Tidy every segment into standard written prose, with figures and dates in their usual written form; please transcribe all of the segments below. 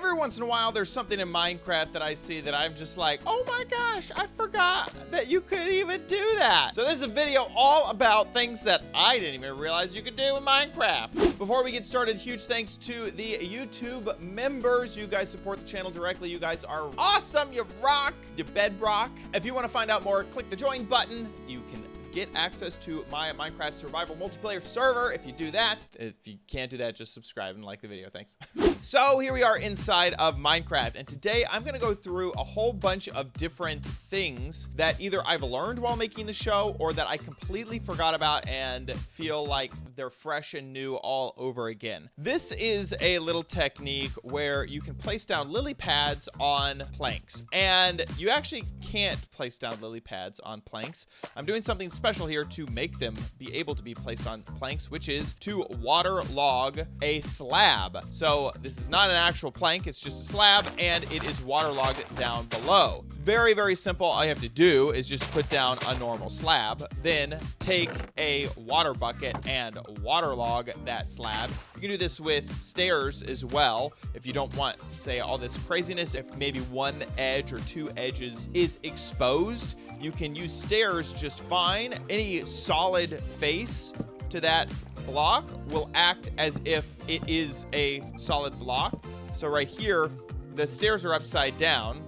Every once in a while, there's something in Minecraft that I see that I'm just like, oh my gosh, I forgot that you could even do that. So this is a video all about things that I didn't even realize you could do in Minecraft. Before we get started, huge thanks to the YouTube members. You guys support the channel directly. You guys are awesome. You rock. You bedrock. If you want to find out more, click the join button. You can get access to my Minecraft survival multiplayer server if you do that. If you can't do that, just subscribe and like the video. Thanks. So here we are inside of Minecraft, and today I'm going to go through a whole bunch of different things that either I've learned while making the show or that I completely forgot about and feel like they're fresh and new all over again. This is a little technique where you can place down lily pads on planks, and you actually can't place down lily pads on planks. I'm doing something special here to make them be able to be placed on planks, which is to waterlog a slab. So this is not an actual plank, it's just a slab, and it is waterlogged down below. It's very, very simple. All you have to do is just put down a normal slab, then take a water bucket and waterlog that slab. You can do this with stairs as well if you don't want, say, all this craziness. If maybe one edge or two edges is exposed, you can use stairs just fine. Any solid face to that block will act as if it is a solid block. So right here, the stairs are upside down,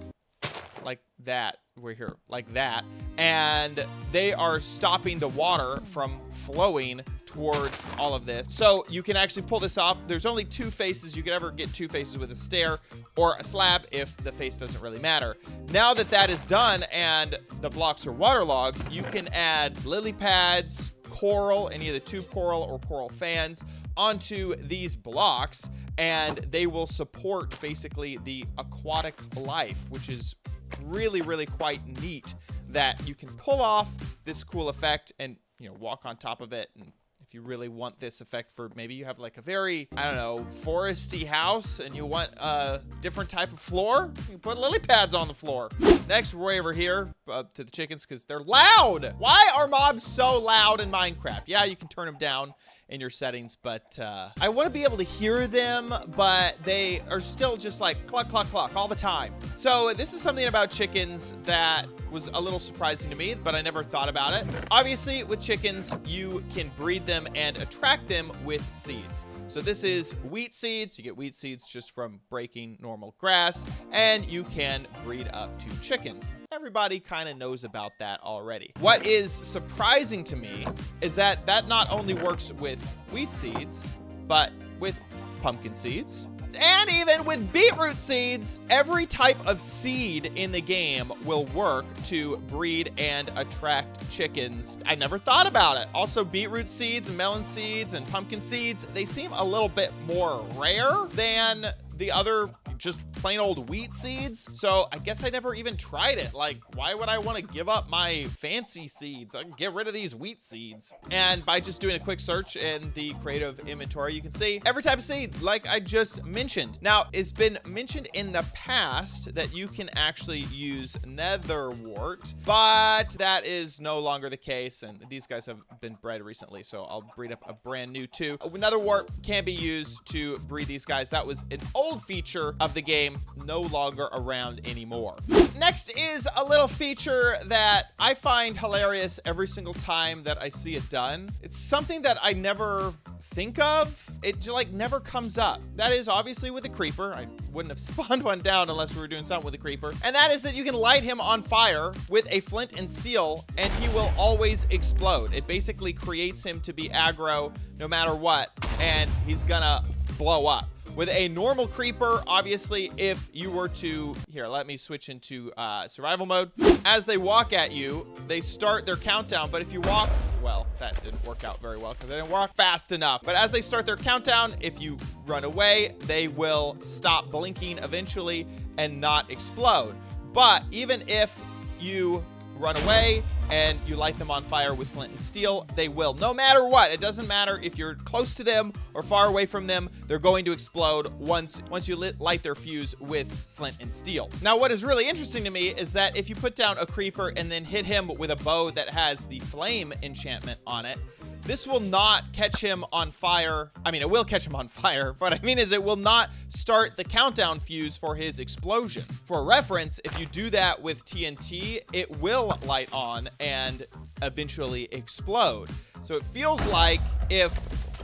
like that. We're here, like that. And they are stopping the water from flowing towards all of this. So you can actually pull this off. There's only two faces. You can ever get two faces with a stair or a slab if the face doesn't really matter. Now that that is done and the blocks are waterlogged, you can add lily pads, coral, any of the tube coral or coral fans onto these blocks, and they will support basically the aquatic life, which is really, really quite neat that you can pull off this cool effect and, you know, walk on top of it. And if you really want this effect for maybe you have like a very, I don't know, foresty house and you want a different type of floor, you can put lily pads on the floor. Next, we're way over here to the chickens because they're loud. Why are mobs so loud in Minecraft? Yeah, you can turn them down in your settings, but I want to be able to hear them, but they are still just like cluck, cluck, cluck all the time. So this is something about chickens that was a little surprising to me, but I never thought about it. Obviously, with chickens, you can breed them and attract them with seeds. So this is wheat seeds. You get wheat seeds just from breaking normal grass, and you can breed up 2 chickens. Everybody kind of knows about that already. What is surprising to me is that that not only works with wheat seeds, but with pumpkin seeds, and even with beetroot seeds. Every type of seed in the game will work to breed and attract chickens. I never thought about it. Also, beetroot seeds and melon seeds and pumpkin seeds, they seem a little bit more rare than the other just plain old wheat seeds. So I guess I never even tried it. Like, why would I want to give up my fancy seeds? I can get rid of these wheat seeds. And by just doing a quick search in the creative inventory, you can see every type of seed, like I just mentioned. Now, it's been mentioned in the past that you can actually use nether wart, but that is no longer the case. And these guys have been bred recently, so I'll breed up a brand new 2. Nether wart can be used to breed these guys. That was an old feature of the game, no longer around anymore. Next is a little feature that I find hilarious every single time that I see it done. It's something that I never think of. It like never comes up. That is obviously with a creeper. I wouldn't have spawned one down unless we were doing something with a creeper. And that is that you can light him on fire with a flint and steel, and he will always explode. It basically creates him to be aggro no matter what, and he's gonna blow up. With a normal creeper, obviously, if you were to, here, let me switch into survival mode. As they walk at you, they start their countdown, but if you walk, well, that didn't work out very well because I didn't walk fast enough. But as they start their countdown, if you run away, they will stop blinking eventually and not explode. But even if you run away and you light them on fire with flint and steel, they will. No matter what, it doesn't matter if you're close to them or far away from them, they're going to explode once you light their fuse with flint and steel. Now, what is really interesting to me is that if you put down a creeper and then hit him with a bow that has the flame enchantment on it, this will not catch him on fire. I mean, it will catch him on fire. What I mean is it will not start the countdown fuse for his explosion. For reference, if you do that with TNT, it will light on and eventually explode. So it feels like if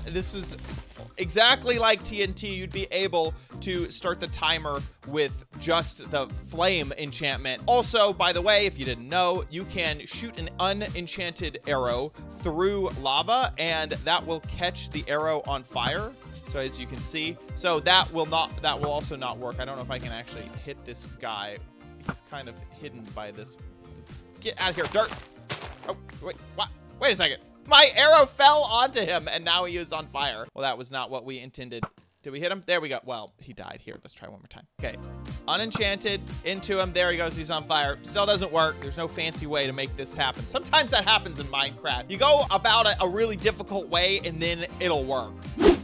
this was exactly like TNT, you'd be able to start the timer with just the flame enchantment. Also, by the way, if you didn't know, you can shoot an unenchanted arrow through lava and that will catch the arrow on fire. So as you can see, so that will also not work. I don't know if I can actually hit this guy. He's kind of hidden by this. Get out of here, dirt. Oh, wait, what? Wait a second. My arrow fell onto him, and now he is on fire. Well, that was not what we intended. Did we hit him? There we go. Well, he died. Here, let's try one more time. Okay, unenchanted, into him. There he goes. He's on fire. Still doesn't work. There's no fancy way to make this happen. Sometimes that happens in Minecraft. You go about it a really difficult way, and then it'll work.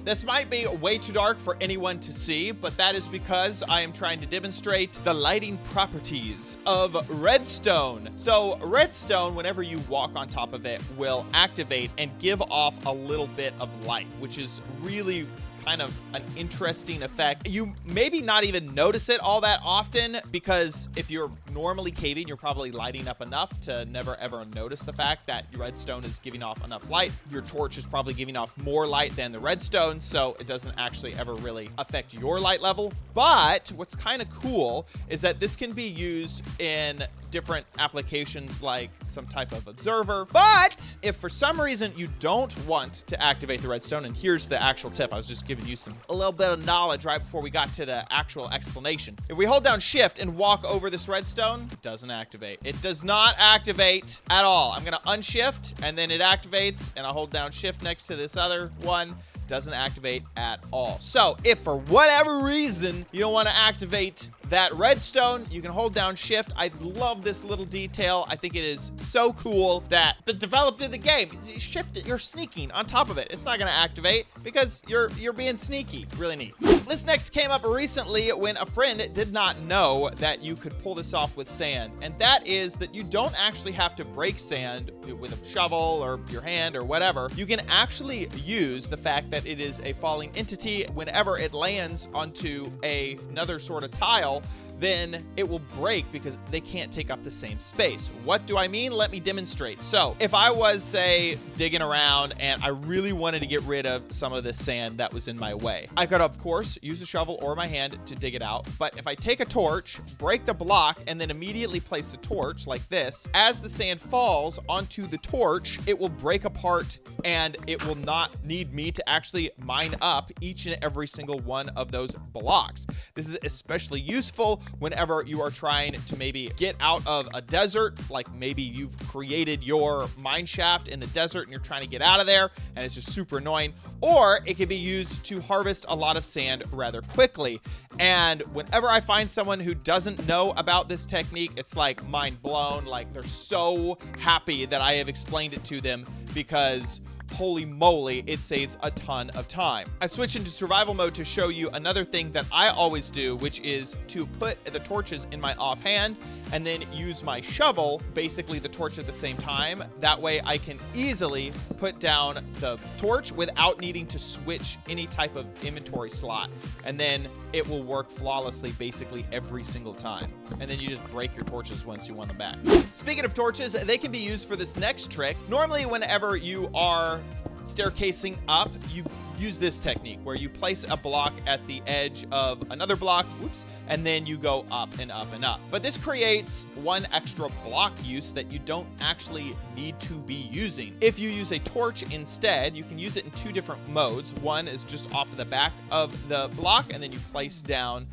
This might be way too dark for anyone to see, but that is because I am trying to demonstrate the lighting properties of redstone. So redstone, whenever you walk on top of it, will activate and give off a little bit of light, which is really kind of an interesting effect. You maybe not even notice it all that often because if you're normally caving, you're probably lighting up enough to never ever notice the fact that your redstone is giving off enough light. Your torch is probably giving off more light than the redstone, so it doesn't actually ever really affect your light level. But what's kind of cool is that this can be used in different applications like some type of observer. But if for some reason you don't want to activate the redstone, and here's the actual tip, I was just giving you a little bit of knowledge right before we got to the actual explanation. If we hold down shift and walk over this redstone, it doesn't activate. It does not activate at all. I'm gonna unshift and then it activates, and I'll hold down shift next to this other one. Doesn't activate at all. So if for whatever reason you don't want to activate that redstone, you can hold down shift. I love this little detail. I think it is so cool that the developed in the game. Shift it, you're sneaking on top of it. It's not gonna activate because you're being sneaky. Really neat. This next came up recently when a friend did not know that you could pull this off with sand, and that is that you don't actually have to break sand with a shovel or your hand or whatever. You can actually use the fact that it is a falling entity. Whenever it lands onto another sort of tile, then it will break because they can't take up the same space. What do I mean? Let me demonstrate. So if I was, say, digging around and I really wanted to get rid of some of the sand that was in my way, I could, of course, use a shovel or my hand to dig it out. But if I take a torch, break the block, and then immediately place the torch like this, as the sand falls onto the torch, it will break apart and it will not need me to actually mine up each and every single one of those blocks. This is especially useful whenever you are trying to maybe get out of a desert, like maybe you've created your mine shaft in the desert and you're trying to get out of there and it's just super annoying, or it can be used to harvest a lot of sand rather quickly. And whenever I find someone who doesn't know about this technique, it's like mind blown. Like they're so happy that I have explained it to them because holy moly, it saves a ton of time. I switched into survival mode to show you another thing that I always do, which is to put the torches in my offhand and then use my shovel, basically the torch at the same time. That way I can easily put down the torch without needing to switch any type of inventory slot. And then it will work flawlessly basically every single time. And then you just break your torches once you want them back. Speaking of torches, they can be used for this next trick. Normally, whenever you are staircasing up, you use this technique where you place a block at the edge of another block, whoops, and then you go up and up and up. But this creates one extra block use that you don't actually need to be using. If you use a torch instead, you can use it in two different modes. One is just off of the back of the block, and then you place down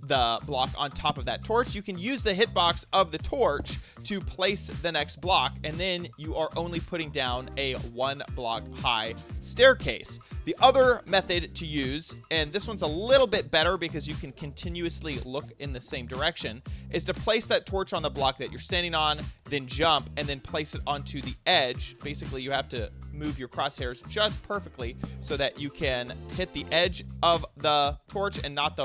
the block on top of that torch. You can use the hitbox of the torch to place the next block, and then you are only putting down a 1 block high staircase. The other method to use, and this one's a little bit better because you can continuously look in the same direction, is to place that torch on the block that you're standing on, then jump, and then place it onto the edge. Basically, you have to move your crosshairs just perfectly so that you can hit the edge of the torch and not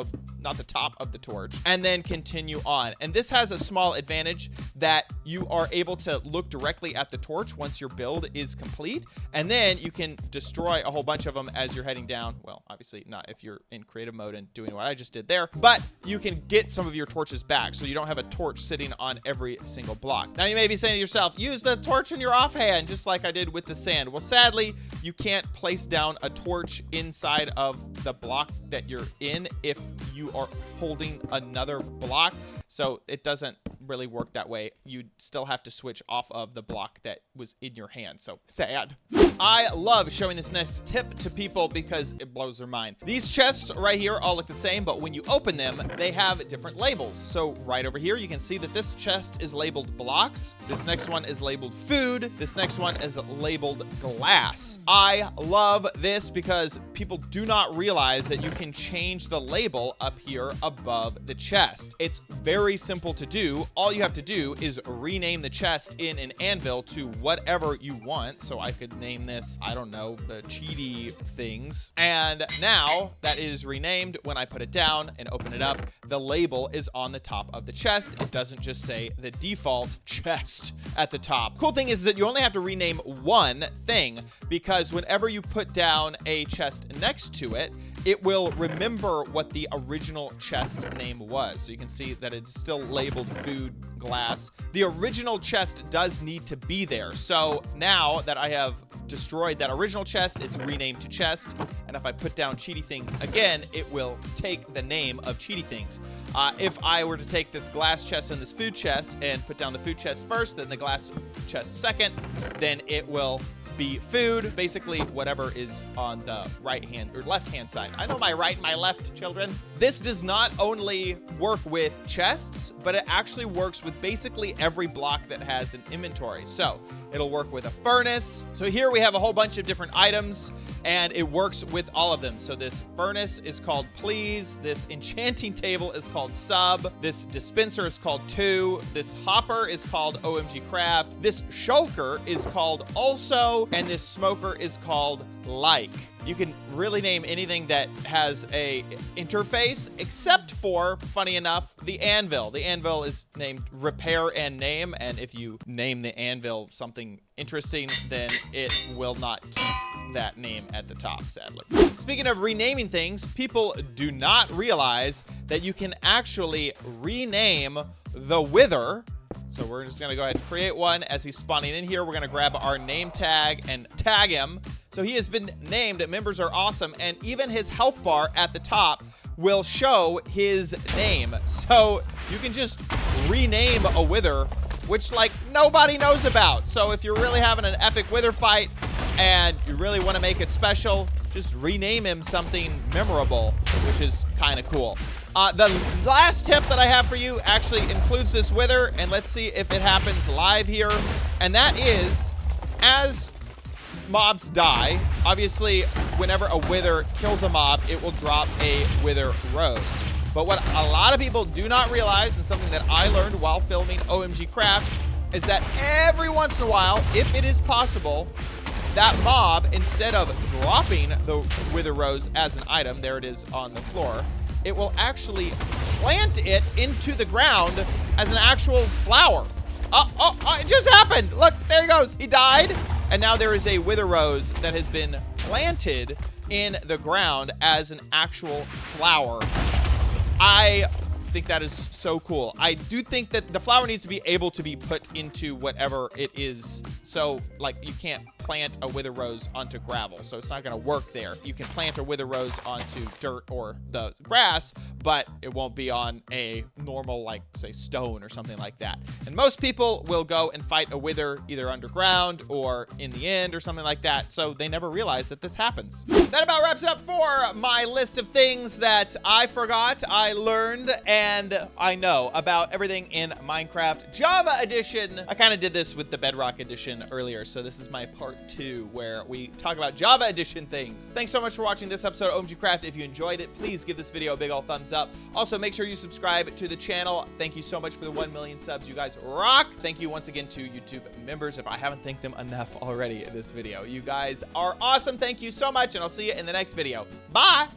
not the top of the torch, and then continue on. And this has a small advantage that you are able to look directly at the torch once your build is complete, and then you can destroy a whole bunch of them as you're heading down. Well, obviously not if you're in creative mode and doing what I just did there, but you can get some of your torches back, so you don't have a torch sitting on every single block. Now you may be saying to yourself, use the torch in your offhand, just like I did with the sand. Well, sadly, you can't place down a torch inside of the block that you're in if you are holding another block. So it doesn't really work that way. You still have to switch off of the block that was in your hand. So sad. I love showing this next tip to people because it blows their mind. These chests right here all look the same, but when you open them, they have different labels. So right over here, you can see that this chest is labeled blocks. This next one is labeled food. This next one is labeled glass. I love this because people do not realize that you can change the label up here above the chest. It's very simple to do. All you have to do is rename the chest in an anvil to whatever you want. So I could name this, I don't know, cheaty things. And now that is renamed. When I put it down and open it up, the label is on the top of the chest. It doesn't just say the default chest at the top. Cool thing is that you only have to rename one thing, because whenever you put down a chest next to it, it will remember what the original chest name was. So you can see that it's still labeled food glass. The original chest does need to be there. So now that I have destroyed that original chest, it's renamed to chest. And if I put down cheaty things again, it will take the name of cheaty things. If I were to take this glass chest and this food chest and put down the food chest first, then the glass chest second, then it will be food, basically whatever is on the right hand or left hand side. I know my right and my left, children. This does not only work with chests, but it actually works with basically every block that has an inventory. So it'll work with a furnace. So here we have a whole bunch of different items, and it works with all of them. So this furnace is called please. This enchanting table is called sub. This dispenser is called two. This hopper is called OMG craft. This shulker is called also, and this smoker is called like. You can really name anything that has a interface, except for, funny enough, the anvil. The anvil is named repair and name, and if you name the anvil something interesting, then it will not keep that name at the top, sadly. Speaking of renaming things, people do not realize that you can actually rename the wither. So we're just gonna go ahead and create one. As he's spawning in here, we're gonna grab our name tag and tag him. So he has been named Members Are Awesome, and even his health bar at the top will show his name. So you can just rename a wither, which like nobody knows about. So if you're really having an epic wither fight and you really want to make it special, just rename him something memorable, which is kind of cool. The last tip that I have for you actually includes this wither, and let's see if it happens live here. And that is, as mobs die, obviously whenever a wither kills a mob, it will drop a wither rose. But what a lot of people do not realize, and something that I learned while filming OMG Craft, is that every once in a while, if it is possible, that mob, instead of dropping the wither rose as an item, there it is on the floor, it will actually plant it into the ground as an actual flower. It just happened. Look, there he goes. He died. And now there is a wither rose that has been planted in the ground as an actual flower. I think that is so cool. I do think that the flower needs to be able to be put into whatever it is. So like you can't plant a wither rose onto gravel, so it's not going to work there. You can plant a wither rose onto dirt or the grass, but it won't be on a normal, like say stone or something like that. And most people will go and fight a wither either underground or in the end or something like that, so they never realize that this happens. That about wraps it up for my list of things that I forgot, I learned, and I know about everything in Minecraft Java Edition. I kind of did this with the Bedrock Edition earlier, so this is my part 2 where we talk about Java Edition things. Thanks so much for watching this episode of OMG Craft. If you enjoyed it, please give this video a big ol' thumbs up. Also, make sure you subscribe to the channel. Thank you so much for the 1 million subs. You guys rock. Thank you once again to YouTube members, if I haven't thanked them enough already in this video. You guys are awesome. Thank you so much, and I'll see you in the next video. Bye!